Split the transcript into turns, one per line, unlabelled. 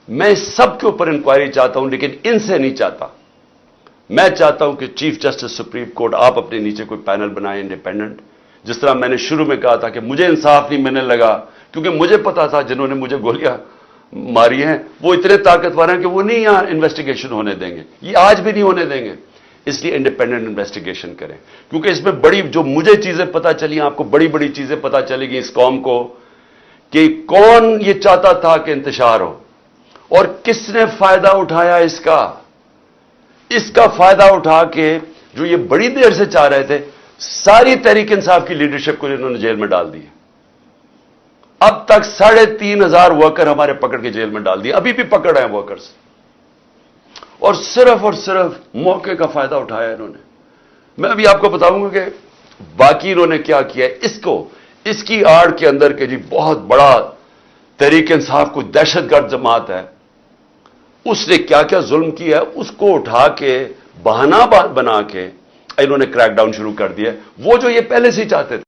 میں سب کے اوپر انکوائری چاہتا ہوں, لیکن ان سے نہیں چاہتا. میں چاہتا ہوں کہ چیف جسٹس سپریم کورٹ آپ اپنے نیچے کوئی پینل بنائیں انڈیپینڈنٹ. جس طرح میں نے شروع میں کہا تھا کہ مجھے انصاف نہیں ملنے لگا کیونکہ مجھے پتا تھا جنہوں نے مجھے گولیاں ماری ہیں وہ اتنے طاقتور ہیں کہ وہ نہیں یہاں انویسٹیگیشن ہونے دیں گے, یہ آج بھی نہیں ہونے دیں گے. اس لیے انڈیپینڈنٹ انویسٹیگیشن کریں, کیونکہ اس میں بڑی جو مجھے چیزیں پتا چلی, آپ کو بڑی بڑی چیزیں پتا چلے گی اس قوم کو کہ کون یہ چاہتا تھا کہ انتشار ہو اور کس نے فائدہ اٹھایا اس کا. اس کا فائدہ اٹھا کے جو یہ بڑی دیر سے چاہ رہے تھے, ساری تحریک انصاف کی لیڈرشپ کو انہوں نے جیل میں ڈال دی. اب تک 3,500 ورکر ہمارے پکڑ کے جیل میں ڈال دیے, ابھی بھی پکڑ رہے ہیں ورکرز, اور صرف موقع کا فائدہ اٹھایا انہوں نے. میں ابھی آپ کو بتاؤں گا کہ باقی انہوں نے کیا کیا ہے. اس کی آڑ کے اندر کہ جی بہت بڑا تحریک انصاف کو دہشت گرد جماعت ہے, اس نے کیا کیا ظلم کیا ہے اس کو اٹھا کے بہانہ بنا کے انہوں نے کریک ڈاؤن شروع کر دیا, وہ جو یہ پہلے سے ہی چاہتے تھے.